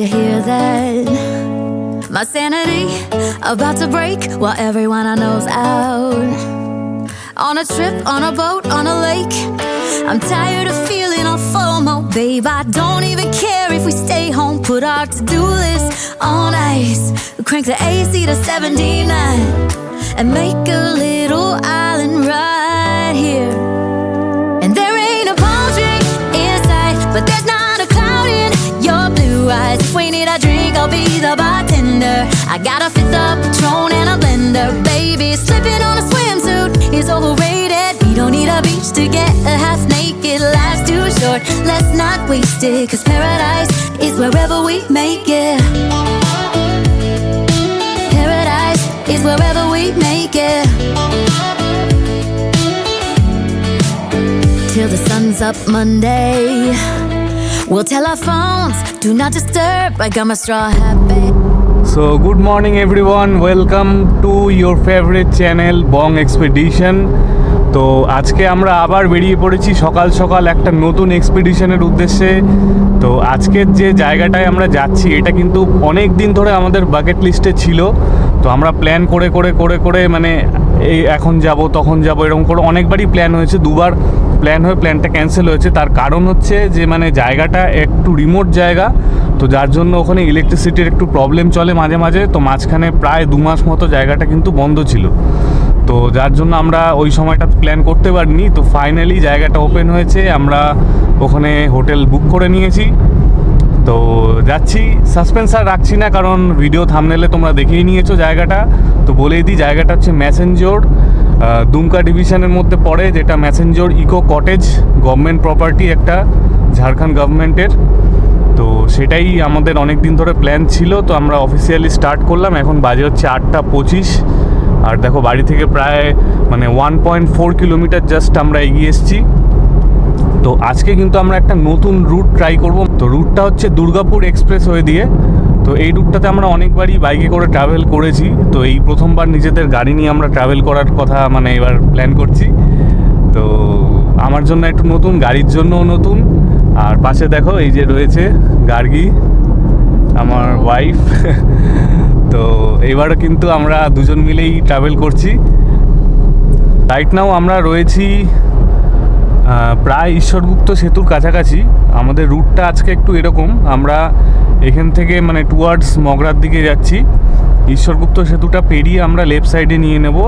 you hear that? My sanity about to break while everyone I know's out. On a trip, on a boat, on a lake. I'm tired of feeling all FOMO, babe. I don't even care if we stay home. Put our to-do list on ice. Crank the AC to 79 and make a little island right here. And there ain't a palm tree in sight, but there's not a cloud in your blue eyes. If we need a drink, I'll be the bartender. I got a fifth of Patron and a blender, baby. Slipping on a swimsuit is overrated. We don't need a beach to get a half naked. Life's too short, let's not waste it. 'Cause paradise is wherever we make it. Paradise is wherever we make it. Till the sun's up Monday, we'll tell our phones, do not disturb. I got my straw hat, babe. So good morning everyone, welcome to your favorite channel Bong Expedition. তো আজকে আমরা আবার বেরিয়ে পড়েছি সকাল সকাল একটা নতুন এক্সপিডিশনের উদ্দেশ্যে। তো আজকের যে জায়গাটায় আমরা যাচ্ছি এটা কিন্তু অনেক দিন ধরে আমাদের বাকেট লিস্টে ছিল। তো আমরা প্ল্যান করে করে করে করে মানে এই এখন যাব তখন যাব এরকম করে অনেকবারই প্ল্যান হয়েছে, দুবার প্ল্যান হয়ে প্ল্যানটা ক্যান্সেল হয়েছে। তার কারণ হচ্ছে যে মানে জায়গাটা একটু রিমোট জায়গা, তো যার জন্য ওখানে ইলেকট্রিসিটির একটু প্রবলেম চলে মাঝে মাঝে। তো মাঝখানে প্রায় 2 মাস মতো জায়গাটা কিন্তু বন্ধ ছিল, তো যার জন্য আমরা ওই সময়টা প্ল্যান করতে পারিনি। তো ফাইনালি জায়গাটা ওপেন হয়েছে, আমরা ওখানে হোটেল বুক করে নিয়েছি। তো যাচ্ছি, সাসপেন্স আর রাখছি না কারণ ভিডিও থাম্বনেলে তোমরা দেখেই নিয়েছো জায়গাটা। তো বলেই দিই, জায়গাটা হচ্ছে ম্যাসেঞ্জোর, দুমকা ডিভিশনের মধ্যে পড়ে, যেটা Massanjore eco cottage government property, একটা ঝাড়খণ্ড গভর্নমেন্টের। তো সেটাই আমাদের অনেক দিন ধরে প্ল্যান ছিল। তো আমরা অফিসিয়ালি স্টার্ট করলাম, এখন বাজে হচ্ছে 8:25। আর দেখো বাড়ি থেকে প্রায় মানে 1.4 কিলোমিটার জাস্ট আমরা এগিয়ে এসেছি। তো আজকে কিন্তু আমরা একটা নতুন রুট ট্রাই করব। তো রুটটা হচ্ছে দুর্গাপুর এক্সপ্রেসওয়ে দিয়ে। তো এই রুটটাতে আমরা অনেকবারই বাইকে করে ট্রাভেল করেছি, তো এই প্রথমবার নিজেদের গাড়ি নিয়ে আমরা ট্রাভেল করার কথা মানে এবার প্ল্যান করছি। তো আমার জন্য একটু নতুন, গাড়ির জন্যও নতুন। আর পাশে দেখো এই যে রয়েছে গার্গী, আমার ওয়াইফ। তো এবারও কিন্তু আমরা দুজন মিলেই ট্রাভেল করছি। রাইট নাও আমরা রয়েছি প্রায় ঈশ্বরগুপ্ত সেতুর কাছাকাছি। আমাদের রুটটা আজকে একটু এরকম, আমরা এখান থেকে মানে টুয়ার্ডস মগরার দিকে যাচ্ছি। ঈশ্বরগুপ্ত সেতুটা পেরিয়ে আমরা লেফট সাইডে নিয়ে নেব,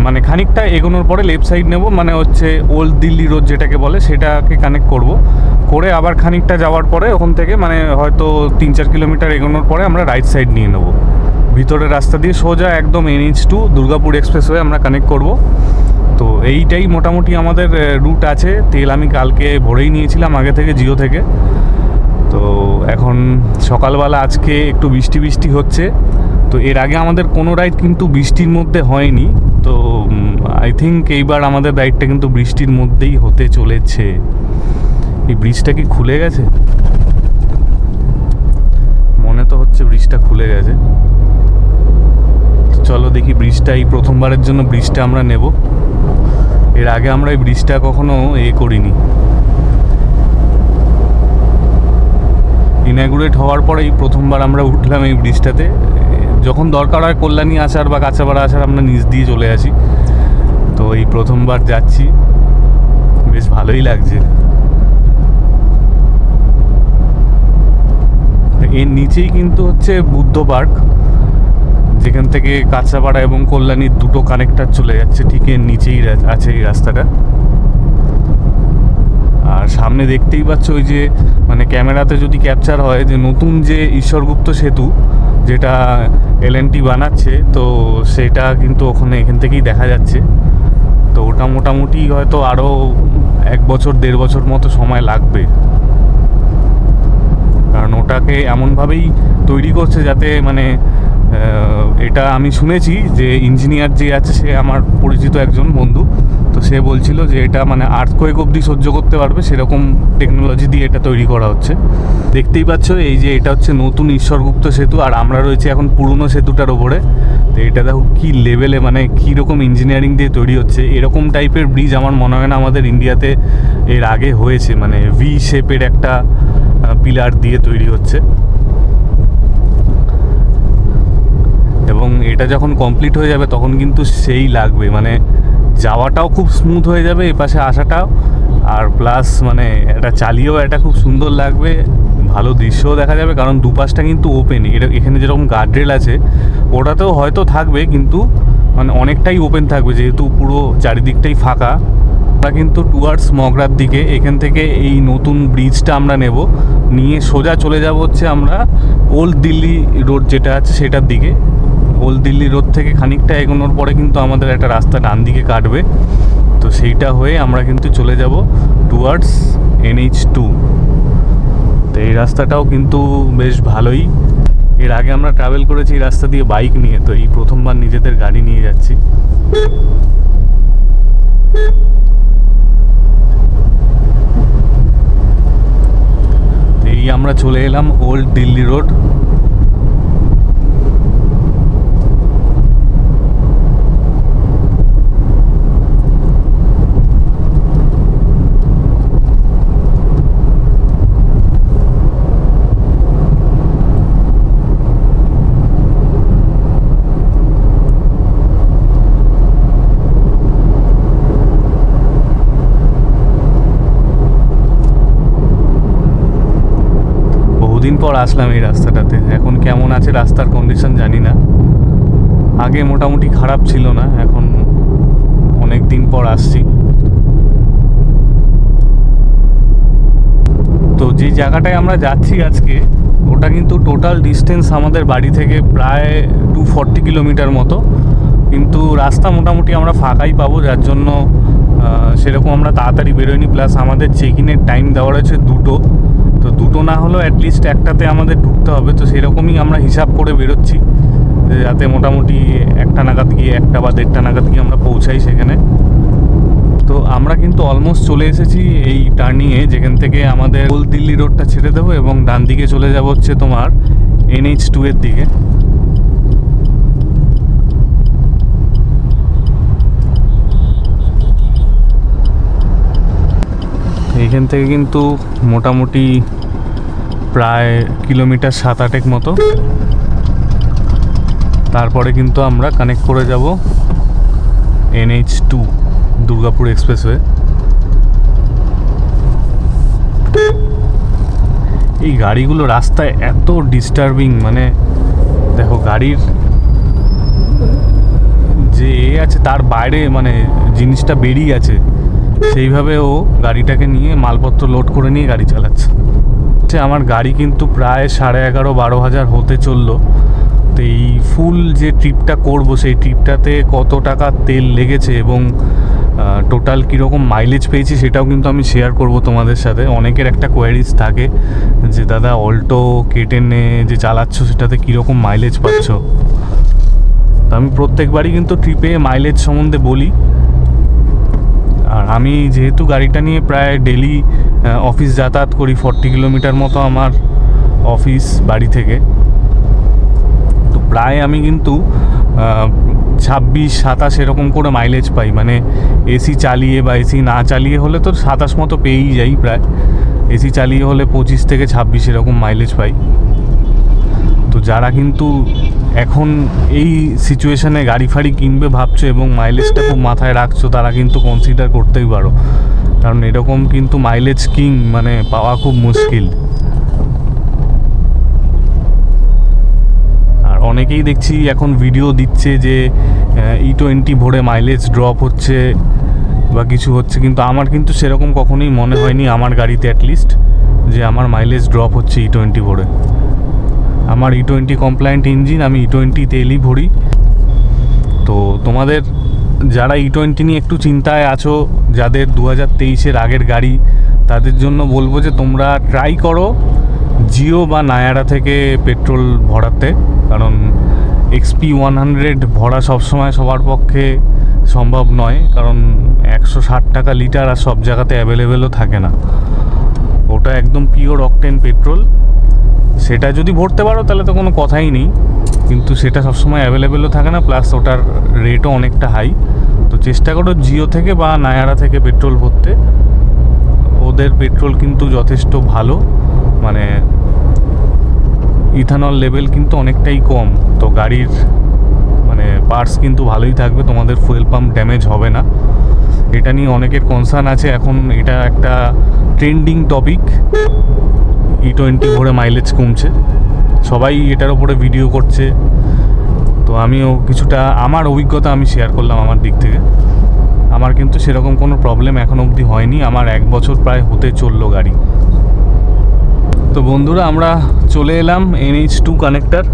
মানে খানিকটা এগোনোর পরে লেফট সাইড নেব, মানে হচ্ছে ওল্ড দিল্লি রোড যেটাকে বলে সেটাকে কানেক্ট করব, করে আবার খানিকটা যাওয়ার পরে ওখান থেকে মানে হয়তো 3-4 কিলোমিটার এগোনোর পরে আমরা রাইট সাইড নিয়ে নেব। ভিতরের রাস্তা দিয়ে সোজা একদম NH2 দুর্গাপুর এক্সপ্রেসওয়ে আমরা কানেক্ট করব। তো এইটাই মোটামুটি আমাদের রুট আছে। তেল আমি কালকে ভরেই নিয়েছিলাম আগে থেকে, জিও থেকে। তো এখন সকালবেলা আজকে একটু বৃষ্টি বৃষ্টি হচ্ছে। তো এর আগে আমাদের কোনো রাইড কিন্তু বৃষ্টির মধ্যে হয়নি, তো আই থিঙ্ক এইবার আমাদের রাইডটা কিন্তু বৃষ্টির মধ্যেই হতে চলেছে। এই ব্রিজটা কি খুলে গেছে? মনে তো হচ্ছে ব্রিজটা খুলে গেছে। চলো দেখি ব্রিজটা, এই প্রথমবারের জন্য ব্রিজটা আমরা নেব। এর আগে আমরা এই ব্রিজটা কখনো করিনি। ইনাগুরেট হওয়ার পরে এই প্রথমবার আমরা উঠলাম এই ব্রিজটাতে। যখন দরকার হয় কল্যাণী আসার বা কাঁচাপাড়া আসার আমরা নিচ দিয়ে চলে আসি। তো এই প্রথমবার যাচ্ছি, বেশ ভালোই লাগছে। এর নিচেই কিন্তু হচ্ছে বুদ্ধ পার্ক, যেখান থেকে কাঁচাপাড়া এবং কল্যাণীর দুটো কানেক্টার চলে যাচ্ছে, ঠিক এর নিচেই আছে এই রাস্তাটা। আর সামনে দেখতেই পাচ্ছ ওই যে মানে ক্যামেরাতে যদি ক্যাপচার হয় যে নতুন যে ঈশ্বরগুপ্ত সেতু যেটা L&T বানাচ্ছে, তো সেটা কিন্তু ওখানে এখান থেকেই দেখা যাচ্ছে। তো ওটা মোটামুটি হয়তো আরও 1-1.5 বছর মতো সময় লাগবে, কারণ ওটাকে এমনভাবেই তৈরি করছে যাতে মানে এটা আমি শুনেছি যে ইঞ্জিনিয়ার যে আছে সে আমার পরিচিত একজন বন্ধু, তো সে বলছিল যে এটা মানে আর্থকোয়েক অবধি সহ্য করতে পারবে সেরকম টেকনোলজি দিয়ে এটা তৈরি করা হচ্ছে। দেখতেই পাচ্ছ এই যে এটা হচ্ছে নতুন ঈশ্বরগুপ্ত সেতু, আর আমরা রয়েছি এখন পুরনো সেতুটার ওপরে। তো এটা দেখো কী লেভেলে মানে কীরকম ইঞ্জিনিয়ারিং দিয়ে তৈরি হচ্ছে। এরকম টাইপের ব্রিজ আমার মনে হয় না আমাদের ইন্ডিয়াতে এর আগে হয়েছে, মানে ভি শেপের একটা পিলার দিয়ে তৈরি হচ্ছে। এটা যখন কমপ্লিট হয়ে যাবে তখন কিন্তু সেই লাগবে, মানে যাওয়াটাও খুব স্মুথ হয়ে যাবে এপাশে আসাটাও, আর প্লাস মানে এটা চালিয়েও এটা খুব সুন্দর লাগবে, ভালো দৃশ্যও দেখা যাবে। কারণ দুপাশটা কিন্তু ওপেন, এখানে যেরকম গার্ডরেল আছে ওটাতেও হয়তো থাকবে, কিন্তু মানে অনেকটাই ওপেন থাকবে যেহেতু পুরো চারিদিকটাই ফাঁকা। আমরা কিন্তু টুয়ার্ডস মগরার দিকে, এখান থেকে এই নতুন ব্রিজটা আমরা নেব, নিয়ে সোজা চলে যাব হচ্ছে আমরা ওল্ড দিল্লি রোড যেটা আছে সেটার দিকে। ওল্ড দিল্লি রোড থেকে খানিকটা এগোনোর পরে কিন্তু আমাদের একটা রাস্তা ডান দিকে কাটবে, তো সেইটা হয়ে আমরা কিন্তু চলে যাব টুয়ার্ডস NH2। তো এই রাস্তাটাও কিন্তু বেশ ভালোই, এর আগে আমরা ট্রাভেল করেছি এই রাস্তা দিয়ে বাইক নিয়ে, তো এই প্রথমবার নিজেদের গাড়ি নিয়ে যাচ্ছি। এই আমরা চলে এলাম ওল্ড দিল্লি রোড। দিন পর আসলাম এই রাস্তাটাতে, এখন কেমন আছে রাস্তার কন্ডিশন জানি না, আগে মোটামুটি খারাপ ছিল না, এখন অনেক দিন পর আসছি। তো যে জায়গাটায় আমরা যাচ্ছি আজকে ওটা কিন্তু টোটাল ডিস্টেন্স আমাদের বাড়ি থেকে প্রায় 240 কিলোমিটার মতো, কিন্তু রাস্তা মোটামুটি আমরা ফাঁকাই পাবো, যার জন্য সেরকম আমরা তাড়াতাড়ি বেরোইনি। প্লাস আমাদের চেক ইনের টাইম দেওয়া রয়েছে 2টো, তো 2টো না হলেও অ্যাটলিস্ট একটাতে আমাদের ঢুকতে হবে, তো সেরকমই আমরা হিসাব করে বেরোচ্ছি যাতে মোটামুটি 1টা নাগাদ গিয়ে 1টা বা 1:30 নাগাদ গিয়ে আমরা পৌঁছাই সেখানে। তো আমরা কিন্তু অলমোস্ট চলে এসেছি এই টার্নিংয়ে, যেখান থেকে আমাদের ওল্ড দিল্লি রোডটা ছেড়ে দেবো এবং ডান দিকে চলে যাব হচ্ছে তোমার NH2 এর দিকে। এইখান থেকে কিন্তু মোটামুটি প্রায় কিলোমিটার 7-8 মতো, তারপরে কিন্তু আমরা কানেক্ট করে যাব NH2 দুর্গাপুর এক্সপ্রেসওয়ে। এই গাড়িগুলো রাস্তায় এত ডিস্টার্বিং, মানে দেখো গাড়ির যে আছে তার বাইরে মানে জিনিসটা বেরিয়ে আছে, সেইভাবে ও গাড়িটাকে নিয়ে মালপত্র লোড করে নিয়ে গাড়ি চালাচ্ছে। আমার গাড়ি কিন্তু প্রায় 11,500-12 হাজার হতে চললো। তো এই ফুল যে ট্রিপটা করব সেই ট্রিপটাতে কত টাকা তেল লেগেছে এবং টোটাল কীরকম মাইলেজ পেয়েছি সেটাও কিন্তু আমি শেয়ার করব তোমাদের সাথে। অনেকের একটা কোয়ারিজ থাকে যে দাদা অল্টো কেটেনে যে চালাচ্ছ সেটাতে কীরকম মাইলেজ পাচ্ছ, তো আমি প্রত্যেকবারই কিন্তু ট্রিপে মাইলেজ সম্বন্ধে বলি। আর আমি যেহেতু গাড়িটা নিয়ে প্রায় ডেলি অফিস যাতায়াত করি, 40 কিলোমিটার মতো আমার অফিস বাড়ি থেকে, তো প্রায় আমি কিন্তু 26-27 এরকম করে মাইলেজ পাই। মানে এসি চালিয়ে বা এসি না চালিয়ে হলে তো 27 মতো পেয়েই যাই, প্রায় এসি চালিয়ে হলে 25 থেকে 26 এরকম মাইলেজ পাই। তো যারা কিন্তু এখন এই সিচুয়েশানে গাড়ি ফাড়ি কিনবে ভাবছো এবং মাইলেজটা খুব মাথায় রাখছো, তারা কিন্তু কনসিডার করতেই পারো, কারণ এরকম কিন্তু মাইলেজ কিং মানে পাওয়া খুব মুশকিল। আর অনেকেই দেখছি এখন ভিডিও দিচ্ছে যে E20 ভরে মাইলেজ ড্রপ হচ্ছে বা কিছু হচ্ছে, কিন্তু আমার কিন্তু সেরকম কখনোই মনে হয়নি আমার গাড়িতে অ্যাটলিস্ট যে আমার মাইলেজ ড্রপ হচ্ছে E20 ভরে। আমার E20 কমপ্লায়েন্ট ইঞ্জিন, আমি E20 তেলই ভরি। তো তোমাদের যারা E20 নিয়ে একটু চিন্তায় আছো, যাদের 2023-এর আগের গাড়ি, তাদের জন্য বলবো যে তোমরা ট্রাই করো জিও বা নায়ারা থেকে পেট্রোল ভরাতে, কারণ XP100 ভরা সবসময় সবার পক্ষে সম্ভব নয়, কারণ 160 টাকা লিটার আর সব জায়গাতে অ্যাভেলেবেলও থাকে না। ওটা একদম পিওর অকটেন পেট্রোল, সেটা যদি ভরতে পারো তাহলে তো কোনো কথাই নেই, কিন্তু সেটা সবসময় অ্যাভেলেবেলও থাকে না, প্লাস ওটার রেটও অনেকটা হাই। তো চেষ্টা করো জিও থেকে বা নায়ারা থেকে পেট্রোল ভরতে, ওদের পেট্রোল কিন্তু যথেষ্ট ভালো, মানে ইথানল লেভেল কিন্তু অনেকটাই কম। তো গাড়ির পার্টস কিন্তু ভালোই থাকবে, তোমাদের ফুয়েল পাম্প ড্যামেজ হবে না। এটা নিয়ে অনেকের কনসার্ন আছে, এখন এটা একটা ট্রেন্ডিং টপিক। E20 ভরে মাইলেজ কমছে, সবাই এটার ওপরে ভিডিও করছে। তো আমিও কিছুটা আমার অভিজ্ঞতা আমি শেয়ার করলাম আমার দিক থেকে। আমার কিন্তু সেরকম কোনো প্রবলেম এখন অবধি হয়নি, আমার 1 বছর প্রায় হতে চললো গাড়ি। তো বন্ধুরা, আমরা চলে এলাম NH2 কানেক্টর।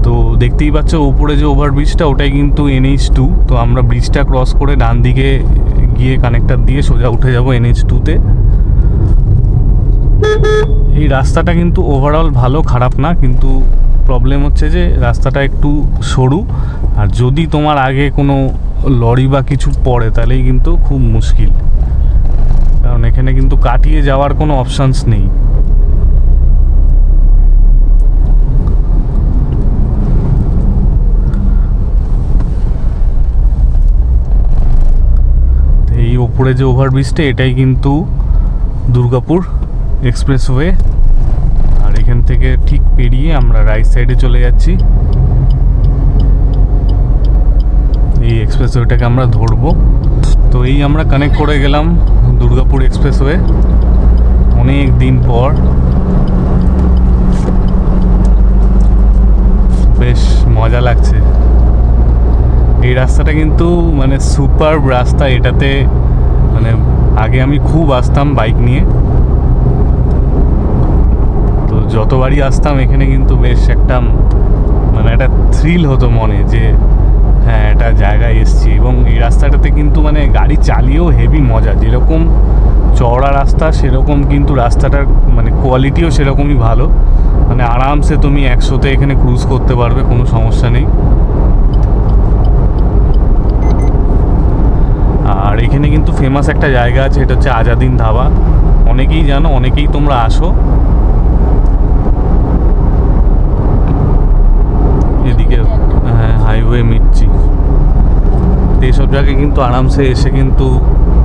তো দেখতেই পাচ্ছ উপরে যে ওভারব্রিজটা, ওটাই কিন্তু NH2। তো আমরা ব্রিজটা ক্রস করে ডান দিকে গিয়ে কানেক্টর দিয়ে সোজা উঠে যাব NH2-তে। এই রাস্তাটা কিন্তু ওভারঅল ভালো, খারাপ না, কিন্তু প্রবলেম হচ্ছে যে রাস্তাটা একটু সরু, আর যদি তোমার আগে কোনো লরি বা কিছু পড়ে তাহলেই কিন্তু খুব মুশকিল, কারণ এখানে কিন্তু কাটিয়ে যাওয়ার কোনো অপশানস নেই। এই ওপরে যে ওভারব্রিজটা, এটাই কিন্তু দুর্গাপুর এক্সপ্রেসওয়ে। আর এখান থেকে ঠিক পেরিয়ে আমরা রাইট সাইডে চলে যাচ্ছি। এই এক্সপ্রেসওয়েটাকে আমরা ধরবো। তো এই আমরা কানেক্ট করে গেলাম দুর্গাপুর এক্সপ্রেসওয়ে অনেক দিন পর। বেশ মজা লাগছে। এই রাস্তাটা কিন্তু মানে সুপার রাস্তা। এটাতে মানে আগে আমি খুব আসতাম বাইক নিয়ে, তো যতবারই আসতাম এখানে কিন্তু বেশ একটা মানে একটা থ্রিল হতো মনে, যে হ্যাঁ একটা জায়গায় এসছি। এবং এই রাস্তাটাতে কিন্তু মানে গাড়ি চালিয়েও হেভি মজা। যেরকম চওড়া রাস্তা সেরকম কিন্তু রাস্তাটার মানে কোয়ালিটিও সেরকমই ভালো। মানে আরামসে তুমি 100-তে এখানে ক্রুজ করতে পারবে, কোনো সমস্যা নেই। আর এখানে কিন্তু ফেমাস একটা জায়গা আছে, এটা হচ্ছে আজাদিন ধাবা। অনেকেই জানো, অনেকেই তোমরা আসো। এদিকে হ্যাঁ হাইওয়ে মিটছি, এইসব জায়গায় কিন্তু আরামসে এসে কিন্তু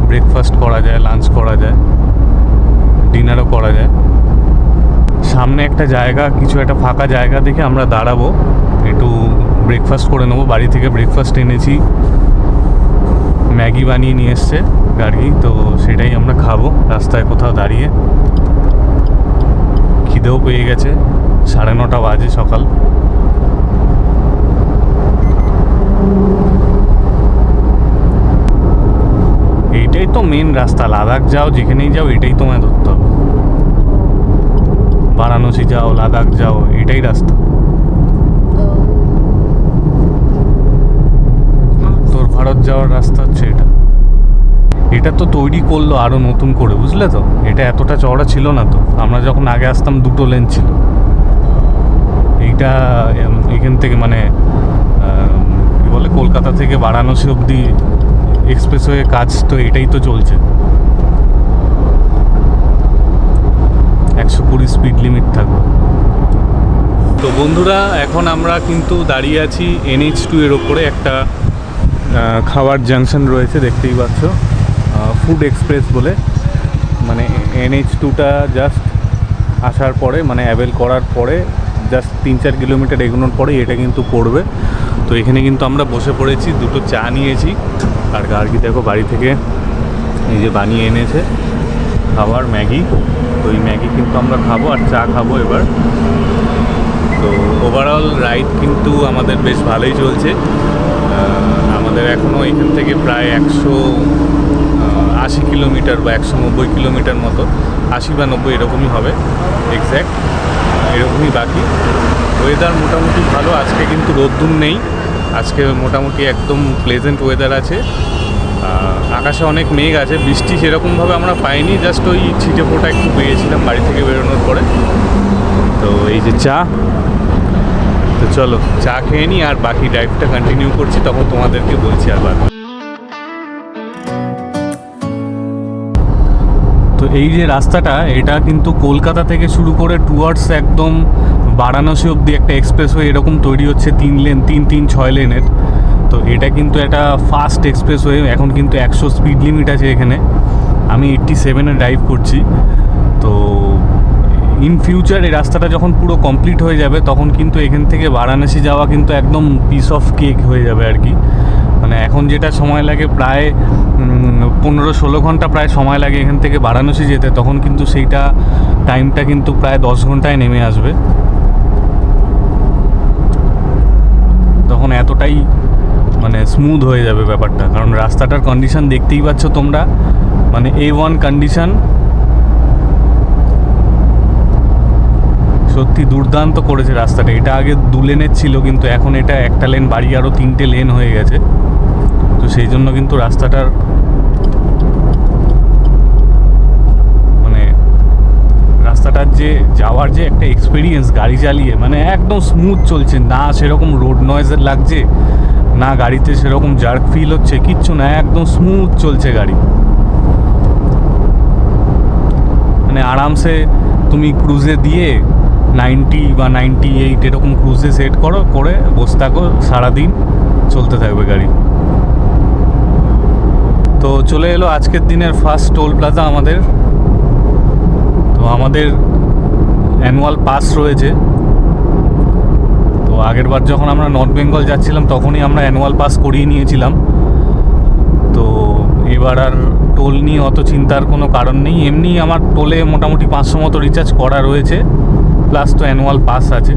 ব্রেকফাস্ট করা যায়, লাঞ্চ করা যায়, ডিনারও করা যায়। সামনে একটা জায়গা, কিছু একটা ফাঁকা জায়গা দেখে আমরা দাঁড়াবো, একটু ব্রেকফাস্ট করে নেবো। বাড়ি থেকে ব্রেকফাস্ট এনেছি, ম্যাগি বানিয়ে নিয়ে এসছে গাড়ি, তো সেটাই আমরা খাবো রাস্তায় কোথাও দাঁড়িয়ে। খিদেও পেয়ে গেছে, 9:30 বাজে সকাল। এইটাই তো মেন রাস্তা, লাদাখ যাও যেখানেই যাও এটাই তোমায় ধরতে হবে। বারাণসী যাও, লাদাখ যাও, এটাই রাস্তা। উত্তর ভারত যাওয়ার রাস্তা হচ্ছে এটা। এটা তো তৈরি করলো আরও নতুন করে, বুঝলে তো। এটা এতটা চওড়া ছিল না তো, আমরা যখন আগে আসতাম 2 লেন ছিল। এইটা এখান থেকে মানে কী বলে, কলকাতা থেকে বারাণসী অবধি এক্সপ্রেসওয়ে কাজ তো এটাই তো চলছে। 120 স্পিড লিমিট থাকবে। তো বন্ধুরা, এখন আমরা কিন্তু দাঁড়িয়ে আছি NH2 এর ওপরে। একটা খাওয়ার জাংশন রয়েছে, দেখতেই পাচ্ছ, ফুড এক্সপ্রেস বলে। মানে NH2টা জাস্ট আসার পরে, মানে অ্যাভেল করার পরে জাস্ট 3-4 কিলোমিটার এগোনোর পরে এটা কিন্তু পড়বে। তো এখানে কিন্তু আমরা বসে পড়েছি, 2টো চা নিয়েছি। আর গার্গি দেখো বাড়ি থেকে এই যে বানিয়ে এনেছে খাবার, ম্যাগি। তো এই ম্যাগি কিন্তু আমরা খাবো আর চা খাবো এবার। তো ওভারঅল রাইড কিন্তু আমাদের বেশ ভালোই চলছে। আমাদের এখনও এখান থেকে প্রায় 180 কিলোমিটার বা 190 কিলোমিটার মতো, 80 বা 90 এরকমই হবে এক্স্যাক্ট, এরকমই বাকি। ওয়েদার মোটামুটি ভালো, আজকে কিন্তু রোদ্দুর নেই, আজকে মোটামুটি একদম প্লেজেন্ট ওয়েদার আছে। আকাশে অনেক মেঘ আছে, বৃষ্টি সেরকমভাবে আমরা পাইনি, জাস্ট ওই ছিটে ফোঁটা একটু পেয়েছিলাম বাড়ি থেকে বেরোনোর পরে। তো এই যে চা, তো চলো চা খেয়ে নিই আর বাকি ড্রাইভটা কন্টিনিউ করছি, তখন তোমাদেরকে বলছি আবার। তো এই যে রাস্তাটা, এটা কিন্তু কলকাতা থেকে শুরু করে টুয়ার্ডস একদম বারাণসী অবধি একটা এক্সপ্রেসওয়ে এরকম তৈরি হচ্ছে, 3 লেন, 3-6 লেনের। তো এটা কিন্তু একটা ফাস্ট এক্সপ্রেসওয়ে। এখন কিন্তু 100 স্পিড লিমিট আছে এখানে। আমি 87-এ ড্রাইভ করছি। তো ইন ফিউচার এই রাস্তাটা যখন পুরো কমপ্লিট হয়ে যাবে তখন কিন্তু এখান থেকে বারাণসী যাওয়া কিন্তু একদম পিস অফ কেক হয়ে যাবে আর কি। মানে এখন যেটা সময় লাগে প্রায় 15-16 ঘন্টা প্রায় সময় লাগে এখান থেকে বারাণসী যেতে, তখন কিন্তু সেইটা টাইমটা কিন্তু প্রায় 10 ঘন্টায় নেমে আসবে। তখন এতটাই মানে স্মুথ হয়ে যাবে ব্যাপারটা, কারণ রাস্তাটার কন্ডিশন দেখতেই পাচ্ছ তোমরা, মানে A1 কন্ডিশন, সত্যি দুর্দান্ত করেছে রাস্তাটা। এটা আগে 2 লেনের ছিল, কিন্তু এখন এটা একটা লেন বাড়িয়ে আরও 3টে লেন হয়ে গেছে। তো সেই জন্য কিন্তু রাস্তাটার মানে রাস্তাটার যে যাওয়ার যে একটা এক্সপিরিয়েন্স গাড়ি চালিয়ে, মানে একদম স্মুথ চলছে, না সেরকম রোড নয়েজের লাগছে, না গাড়িতে সেরকম জার্ক ফিল হচ্ছে, কিচ্ছু না, একদম স্মুথ চলছে গাড়ি। মানে আরামসে তুমি ক্রুজে দিয়ে 90 বা 98 এরকম ক্রুজে সেট করো, করে বসে থাকো, সারাদিন চলতে থাকবে গাড়ি। তো চলে এলো আজকের দিনের ফার্স্ট টোল প্লাজা আমাদের। তো আমাদের অ্যানুয়াল পাস রয়েছে। তো আগের বার যখন আমরা নর্থ বেঙ্গল যাচ্ছিলাম তখনই আমরা অ্যানুয়াল পাস করিয়ে নিয়েছিলাম। তো এবার আর টোল নিয়ে অত চিন্তার কোনো কারণ নেই। এমনি আমার টোলে মোটামুটি 500 মতো রিচার্জ করা রয়েছে, প্লাস তো অ্যানুয়াল পাস আছে।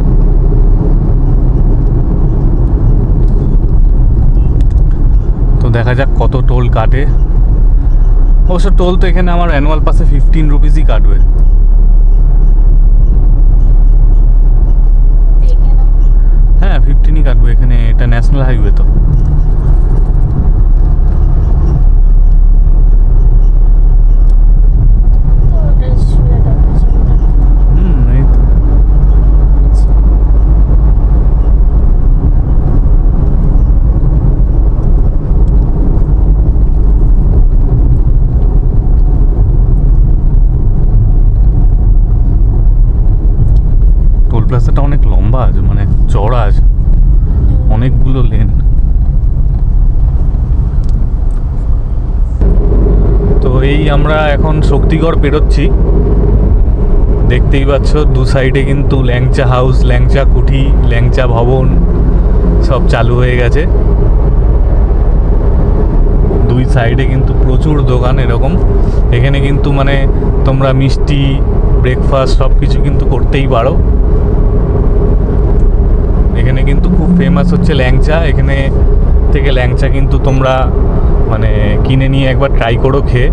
তো দেখা যাক কত টোল কাটে। অবশ্য টোল তো এখানে আমার অ্যানুয়াল পাসে 15 রুপিসই কাটবে। হ্যাঁ 15ই কাটবে এখানে, এটা ন্যাশনাল হাইওয়ে তো। রাস্তাটা অনেক লম্বা আছে, মানে চড়া আছে, অনেকগুলো লেন। তো এই আমরা এখন শক্তিগড় পেরোচ্ছি, দেখতেই পাচ্ছ দু সাইডে কিন্তু ল্যাংচা হাউস, ল্যাংচা কুঠি, ল্যাংচা ভবন সব চালু হয়ে গেছে। দুই সাইডে কিন্তু প্রচুর দোকান এরকম। এখানে কিন্তু মানে তোমরা মিষ্টি, ব্রেকফাস্ট সব কিছু কিন্তু করতেই পারো। এখানে কিন্তু খুব ফেমাস হচ্ছে ল্যাংচা। এখানে থেকে ল্যাংচা কিন্তু তোমরা মানে কিনে নিয়ে একবার ট্রাই করো খেয়ে।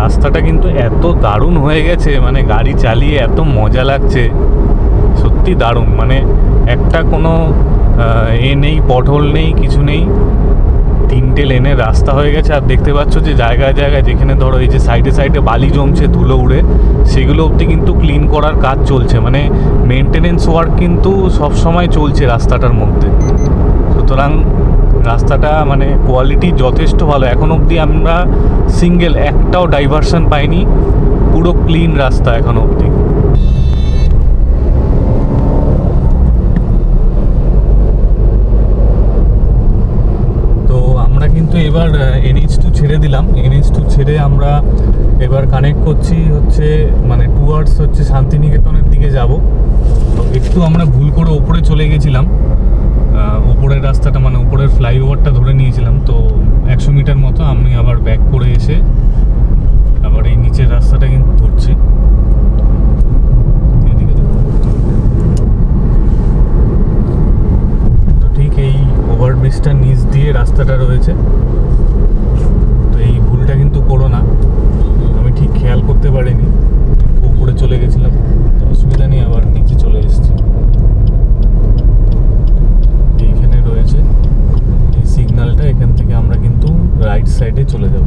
রাস্তাটা কিন্তু এত দারুণ হয়ে গেছে, মানে গাড়ি চালিয়ে এত মজা লাগছে, সত্যি দারুণ। মানে একটা কোনো নেই, পটহোল নেই, কিছু নেই, 3টে লেনের রাস্তা হয়ে গেছে। আর দেখতে পাচ্ছ যে জায়গায় জায়গায় যেখানে ধরো এই যে সাইডে সাইডে বালি জমছে, ধুলো উড়ে, সেগুলো অবধি কিন্তু ক্লিন করার কাজ চলছে। মানে মেনটেনেন্স ওয়ার্ক কিন্তু সবসময় চলছে রাস্তাটার মধ্যে। সুতরাং রাস্তাটা মানে কোয়ালিটি যথেষ্ট ভালো। এখন অবধি আমরা সিঙ্গেল একটাও ডাইভারশন পাইনি, পুরো ক্লিন রাস্তা এখন অবধি। তো আমরা কিন্তু এবার NH2 ছেড়ে দিলাম। NH2 ছেড়ে আমরা এবার কানেক্ট করছি হচ্ছে মানে টুয়ার্ডস হচ্ছে শান্তিনিকেতনের দিকে যাব। তো একটু আমরা ভুল করে ওপরে চলে গেছিলাম, উপরের রাস্তাটা মানে উপরের ফ্লাইওভারটা ধরে নিয়েছিলাম। তো 100 মিটার মতো আমি আবার ব্যাক করে এসে আবার এই নিচের রাস্তাটা কিন্তু ধরছি। এদিকে তো ঠিক এই ওভারব্রিজটার নিচ দিয়ে রাস্তাটা রয়েছে। তো এই ভুলটা কিন্তু করো না, আমি ঠিক খেয়াল করতে পারিনি, উপরে চলে গেছিলাম। তো অসুবিধা নেই, আবার নিচে চলে এসেছি। এইখানে রয়েছে এই সিগন্যালটা, এখান থেকে আমরা কিন্তু রাইট সাইডে চলে যাব।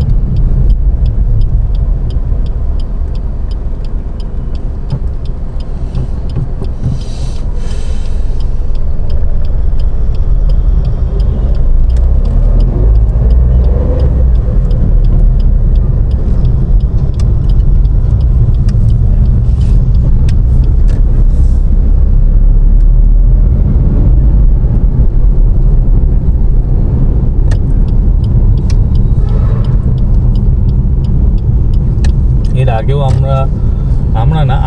এর আগেও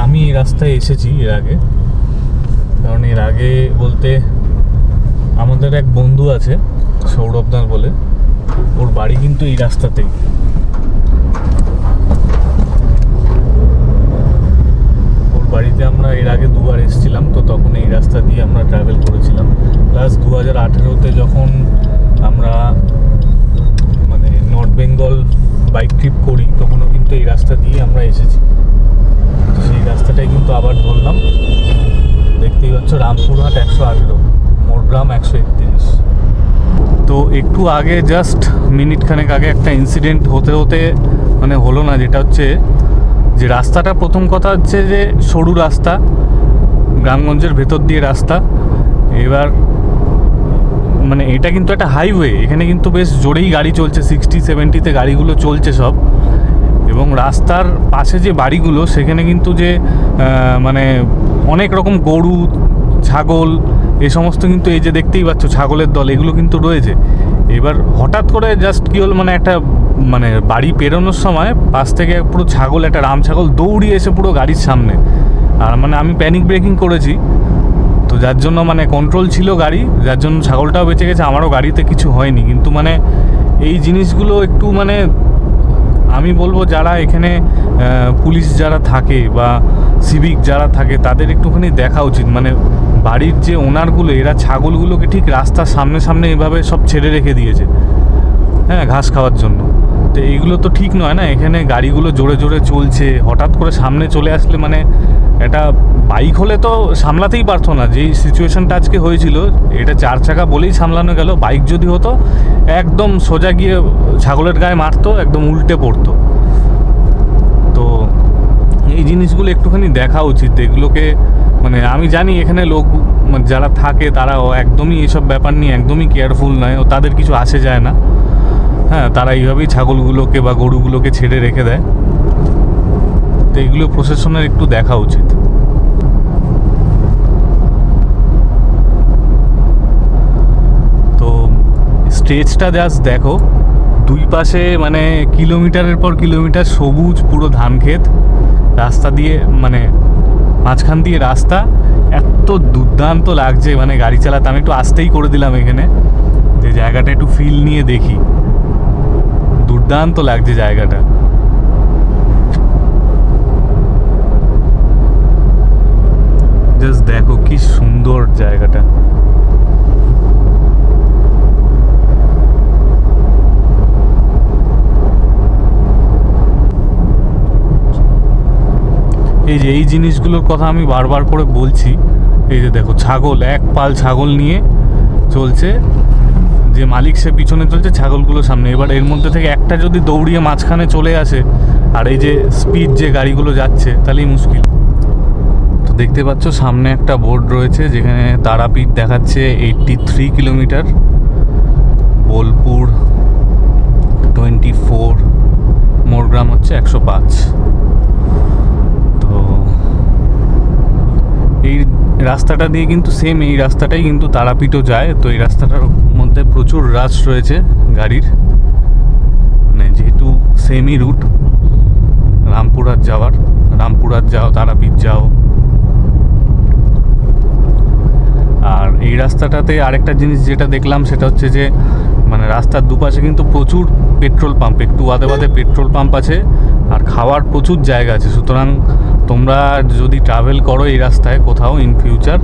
আমি এই রাস্তায় এসেছি এর আগে, কারণ এর আগে বলতে আমাদের এক বন্ধু আছে সৌরভদার বলে, ওর বাড়ি কিন্তু এই রাস্তাতেই। ওর বাড়িতে আমরা এর আগে দুবার এসেছিলাম, তো তখন এই রাস্তা দিয়ে আমরা ট্রাভেল করেছিলাম। প্লাস 2018-তে যখন আমরা মানে নর্থ বেঙ্গল বাইক ট্রিপ করি, তখনও কিন্তু এই রাস্তা দিয়ে আমরা এসেছি। তো সেই রাস্তাটাই কিন্তু আবার ধরলাম। দেখতেই পাচ্ছ রামপুরহাট 118, মোরগ্রাম 131। তো একটু আগে জাস্ট মিনিট খানেক আগে একটা ইনসিডেন্ট হতে মানে হলো না, যেটা হচ্ছে যে রাস্তাটা, প্রথম কথা হচ্ছে যে সরু রাস্তা, গ্রামগঞ্জের ভেতর দিয়ে রাস্তা। এবার মানে এটা কিন্তু একটা হাইওয়ে, এখানে কিন্তু বেশ জোরেই গাড়ি চলছে, 60-70-তে গাড়িগুলো চলছে সব। এবং রাস্তার পাশে যে বাড়িগুলো, সেখানে কিন্তু যে মানে অনেক রকম গরু, ছাগল, এই সমস্ত কিন্তু এই যে দেখতেই পাচ্ছ ছাগলের দল, এগুলো কিন্তু রয়েছে। এবার হঠাৎ করে জাস্ট কী হলো, মানে একটা মানে বাড়ি পেরোনোর সময় পাশ থেকে পুরো ছাগল, একটা রাম ছাগল দৌড়িয়ে এসে পুরো গাড়ির সামনে। আর মানে আমি প্যানিক ব্রেকিং করেছি, তো যার জন্য মানে কন্ট্রোল ছিল গাড়ি, যার জন্য ছাগলটাও বেঁচে গেছে, আমারও গাড়িতে কিছু হয়নি। কিন্তু মানে এই জিনিসগুলো একটু মানে আমি বলবো যারা এখানে পুলিশ যারা থাকে বা সিভিক যারা থাকে, তাদের একটুখানি দেখা উচিত। মানে বাড়ির যে ওনারগুলো, এরা ছাগলগুলোকে ঠিক রাস্তার সামনে এভাবে সব ছেড়ে রেখে দিয়েছে, হ্যাঁ, ঘাস খাওয়ার জন্য। তো এইগুলো তো ঠিক নয় না। এখানে গাড়িগুলো জোরে জোরে চলছে, হঠাৎ করে সামনে চলে আসলে মানে এটা বাইক হলে তো সামলাতেই পারতো না। যেই সিচুয়েশনটা আজকে হয়েছিল, এটা 4 চাকা বলেই সামলানো গেল। বাইক যদি হতো একদম সোজা গিয়ে ছাগলের গায়ে মারতো, একদম উল্টে পড়তো। তো এই জিনিসগুলো একটুখানি দেখা উচিত। এগুলোকে মানে আমি জানি এখানে লোক যারা থাকে তারাও একদমই এসব ব্যাপার নিয়ে একদমই কেয়ারফুল নয়, ও তাদের কিছু আসে যায় না, হ্যাঁ, তারা এইভাবেই ছাগলগুলোকে বা গরুগুলোকে ছেড়ে রেখে দেয়। তো এইগুলো প্রশাসনের একটু দেখা উচিত। তো স্টেজটা জাস্ট দেখো, দুই পাশে মানে কিলোমিটারের পর কিলোমিটার সবুজ পুরো ধান ক্ষেত, রাস্তা দিয়ে মানে মাঝখান দিয়ে রাস্তা, এত দুর্দান্ত লাগছে মানে গাড়ি চালাতে। আমি একটু আস্তেই করে দিলাম এখানে, যে জায়গাটা একটু ফিল নিয়ে দেখি। দুর্দান্ত লাগছে জায়গাটা। জাস্ট দেখো কি সুন্দর জায়গাটা। এই যে এই জিনিসগুলোর কথা আমি বারবার করে বলছি। এই যে দেখো ছাগল, এক পাল ছাগল নিয়ে চলছে, যে মালিক সে পিছনে চলছে, ছাগলগুলো সামনে। এবার এর মধ্যে থেকে একটা যদি দৌড়িয়ে মাঝখানে চলে আসে, আর এই যে স্পিড যে গাড়িগুলো যাচ্ছে, তাহলেই মুশকিল। তো দেখতে পাচ্ছ সামনে একটা বোর্ড রয়েছে, যেখানে তারাপীঠ দেখাচ্ছে 83 কিলোমিটার, বোলপুর 24, মোরগ্রাম হচ্ছে 105। তো এই রাস্তাটা দিয়ে কিন্তু সেম এই রাস্তাটাই কিন্তু তারাপীঠও যায়। তো এই রাস্তাটার মধ্যে প্রচুর রাশ রয়েছে গাড়ির, মানে যেহেতু সেমই রুট রামপুরহাট যাওয়ার, রামপুরহাট যাও, তারাপীঠ যাও। আর এই রাস্তাটাতে আরেকটা জিনিস যেটা দেখলাম, সেটা হচ্ছে যে মানে রাস্তার দুপাশে কিন্তু প্রচুর পেট্রোল পাম্প, একটু বাদে বাদে পেট্রোল পাম্প আছে, আর খাওয়ার প্রচুর জায়গা আছে। সুতরাং তোমরা যদি ট্রাভেল করো এই রাস্তায় কোথাও ইন ফিউচার,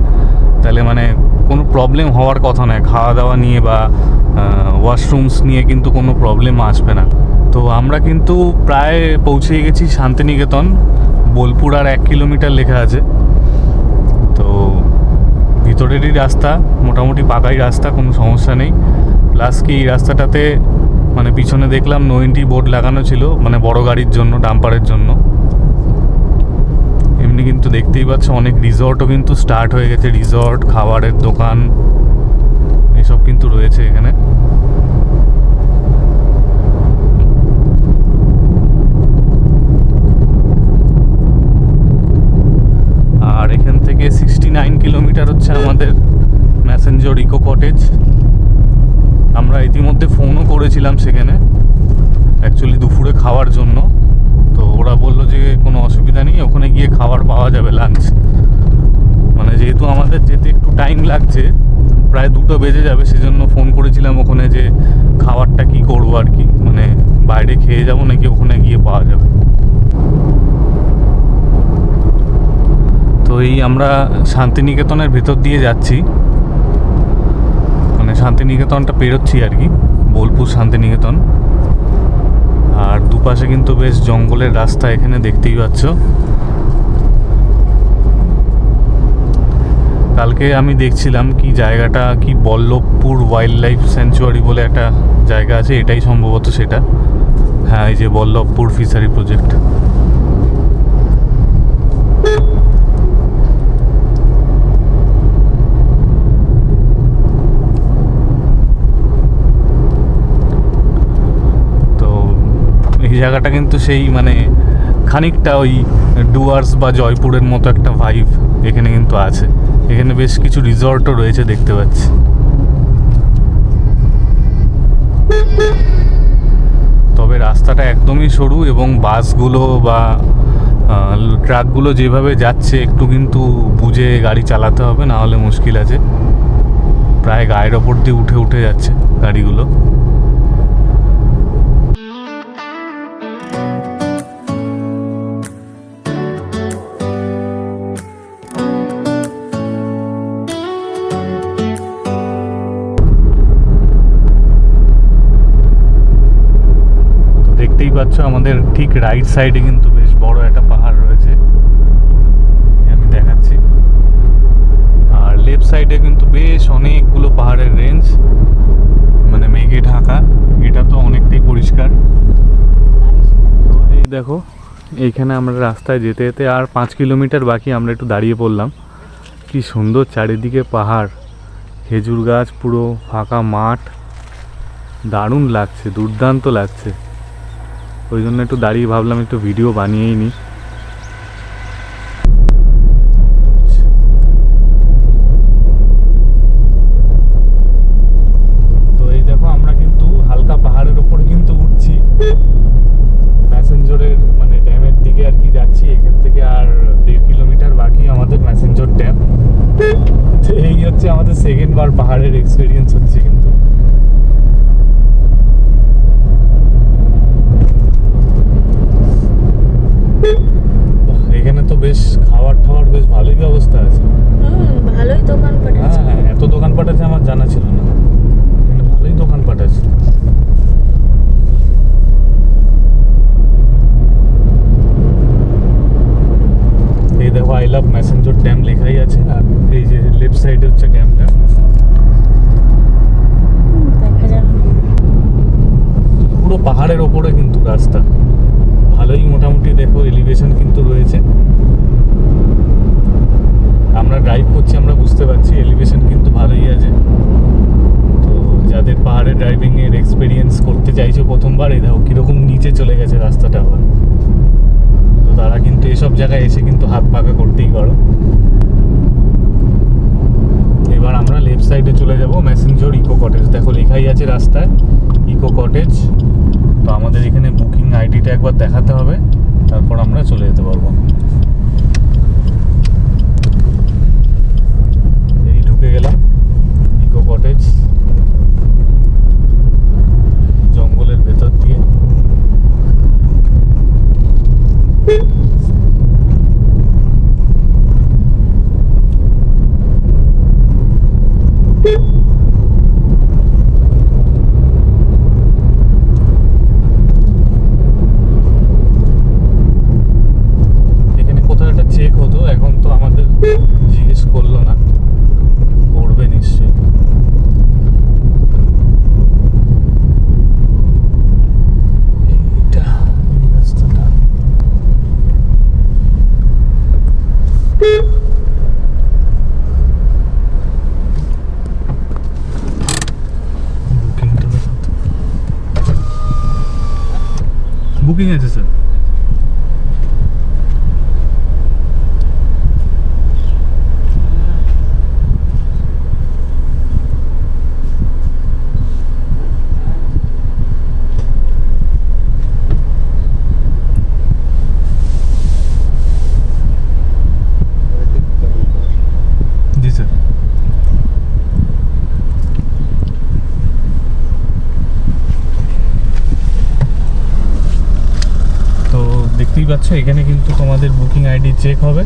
তাহলে মানে কোনো প্রবলেম হওয়ার কথা নয় খাওয়া দাওয়া নিয়ে বা ওয়াশরুমস নিয়ে, কিন্তু কোনো প্রবলেম আসবে না। তো আমরা কিন্তু প্রায় পৌঁছে গেছি শান্তিনিকেতন। বোলপুর আর 1 কিলোমিটার লেখা আছে। তো ভিতরেরই রাস্তা, মোটামুটি পাকাই রাস্তা, কোনো সমস্যা নেই। প্লাস কি এই রাস্তাটাতে মানে পিছনে দেখলাম নো এন্ট্রি বোর্ড লাগানো ছিল, মানে বড় গাড়ির জন্য, ডাম্পারের জন্য। এমনি কিন্তু দেখতেই পাচ্ছ অনেক রিসর্টও কিন্তু স্টার্ট হয়ে গেছে, রিসর্ট, খাবারের দোকান, এসব কিন্তু রয়েছে এখানে। আর এখান থেকে 69 কিলোমিটার হচ্ছে আমাদের ম্যাসেঞ্জর ইকো কটেজ। আমরা ইতিমধ্যে ফোনও করেছিলাম সেখানে, অ্যাকচুয়ালি দুপুরে খাওয়ার জন্য। তো ওরা বললো যে কোনো অসুবিধা নেই, ওখানে গিয়ে খাবার পাওয়া যাবে, লাঞ্চ। মানে যেহেতু আমাদের যেতে একটু টাইম লাগছে, প্রায় 2টো বেজে যাবে, সেজন্য ফোন করেছিলাম ওখানে যে খাবারটা কি করবো আর কি, মানে বাইরে খেয়ে যাবো নাকি ওখানে গিয়ে পাওয়া যাবে। তো এই আমরা শান্তিনিকেতনের ভেতর দিয়ে যাচ্ছি, মানে শান্তিনিকেতনটা পেরোচ্ছি আর কি, বোলপুর শান্তিনিকেতন। আর দুপাশে কিন্তু বেশ জঙ্গলের রাস্তা, এখানে দেখতেই পাচ্ছ। কালকে আমি দেখছিলাম কি জায়গাটা কি, বল্লভপুর ওয়াইল্ড লাইফ স্যাংচুয়ারি বলে একটা জায়গা আছে, এটাই সম্ভবত সেটা। হ্যাঁ, এই যে বল্লভপুর ফিশারি প্রজেক্ট। তো এই জায়গাটা কিন্তু সেই মানে খানিকটা ওই ডুয়ার্স বা জয়পুরের মতো একটা ভাইব এখানে কিন্তু আছে। এখানে বেশ কিছু রিসর্টও রয়েছে দেখতে পাচ্ছি। তবে রাস্তাটা একদমই সরু এবং বাসগুলো বা ট্রাকগুলো যেভাবে যাচ্ছে একটু কিন্তু বুঝে গাড়ি চালাতে হবে, না হলে মুশকিল আছে। প্রায় গায়ের ওপর দিয়ে উঠে উঠে যাচ্ছে গাড়িগুলো। দেখতেই পাচ্ছ আমাদের ঠিক রাইট সাইডে কিন্তু বেশ বড় একটা পাহাড় রয়েছে, আমি দেখাচ্ছি। আর লেফট সাইডে কিন্তু বেশ অনেকগুলো পাহাড়ের রেঞ্জ, মানে মেঘে ঢাকা। এটা তো অনেকটাই পরিষ্কার। তো এই দেখো, এইখানে আমরা রাস্তায় যেতে যেতে আর 5 কিলোমিটার বাকি, আমরা একটু দাঁড়িয়ে পড়লাম। কি সুন্দর চারিদিকে পাহাড়, খেজুর গাছ, পুরো ফাঁকা মাঠ, দারুণ লাগছে, দুর্দান্ত লাগছে। ওই জন্য একটু দাঁড়িয়ে ভাবলাম একটু ভিডিও বানিয়েই নিই। তো এই দেখো, আমরা কিন্তু হালকা পাহাড়ের ওপরে কিন্তু উঠছি, ম্যাসেঞ্জরের মানে ড্যামের দিকে আর কি যাচ্ছি। এখান থেকে আর 1.5 কিলোমিটার বাকি আমাদের ম্যাসেঞ্জর ড্যাম। এই হচ্ছে আমাদের সেকেন্ড বার পাহাড়ের এক্সপিরিয়েন্স হচ্ছে কিন্তু। এখানে তো বেশ খাবার টাবার বেশ ভালোই ব্যবস্থা আছে। ভালোই দোকানপাট আছে। হ্যাঁ, এত দোকানপাট আছে আমার জানা ছিল না, এখানে ভালোই দোকানপাট আছে। এই দেখো, আই লাভ ম্যাসেঞ্জর ড্যাম লেখাই আছে, আর এই যে লেফট সাইডে হচ্ছে ড্যামটা। দেখা যাবে পুরো পাহাড়ের ওপরে কিন্তু রাস্তা, ভালোই মোটামুটি দেখো এলিভেশন কিন্তু রয়েছে। আমরা ড্রাইভ করছি, আমরা বুঝতে পারছি এলিভেশন কিন্তু ভালোই আছে। তো যাদের পাহাড়ে ড্রাইভিংয়ের এক্সপিরিয়েন্স করতে চাইছো প্রথমবার, এই দেখো কীরকম নিচে চলে গেছে রাস্তাটা আবার। তো তারা কিন্তু এসব জায়গায় এসে কিন্তু হাত পাকা করতেই পারো। এবার আমরা লেফট সাইডে চলে যাব, ম্যাসেঞ্জর ইকো কটেজ। দেখো লেখাই আছে রাস্তায় ইকো কটেজ। তো আমাদের এখানে বুকিং আইডিটা একবার দেখাতে হবে, তারপর আমরা চলে যেতে পারবো। এই ঢুকে গেলাম ইকো কটেজ, জঙ্গলের ভেতর দিয়ে। চেক হতো, এখন তো আমাদের জিজ্ঞেস করলো না, করবে নিশ্চয়ই। এইটা এই রাস্তাটা বুকিং আছে স্যার। দেখতেই পাচ্ছ এখানে কিন্তু তোমাদের বুকিং আইডি চেক হবে।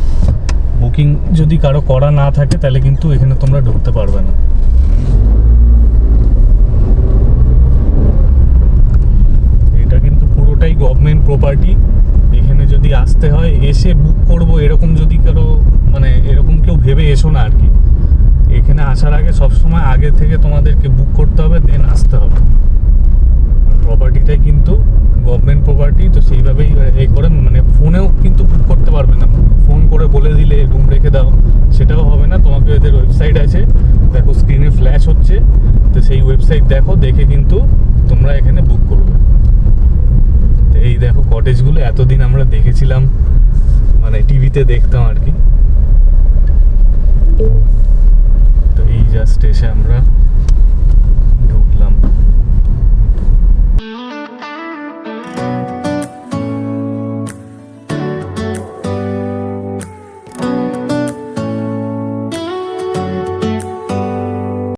বুকিং যদি কারো করা না থাকে তাহলে কিন্তু এখানে তোমরা ঢুকতে পারবে না। এটা কিন্তু পুরোটাই গভর্নমেন্ট প্রপার্টি। এখানে যদি আসতে হয় এসে বুক করব এরকম যদি কারো মানে এরকম কেউ ভেবে এসো না আর কি। এখানে আসার আগে সবসময় আগে থেকে তোমাদেরকে বুক করতে হবে, দেন আসতে হবে। প্রপার্টিটাই কিন্তু গভর্নমেন্ট প্রপার্টি, তো সেইভাবেই এই করে মানে ফোনেও কিন্তু বুক করতে পারবে না। ফোন করে বলে দিলে রুম রেখে দাও, সেটাও হবে না। তোমাকে এদের ওয়েবসাইট আছে, দেখো স্ক্রিনে ফ্ল্যাশ হচ্ছে, তো সেই ওয়েবসাইট দেখো, দেখে কিন্তু তোমরা এখানে বুক করবে। তো এই দেখো কটেজগুলো এতদিন আমরা দেখেছিলাম, মানে টিভিতে দেখতাম আর কি। তো এই জাস্ট এসে আমরা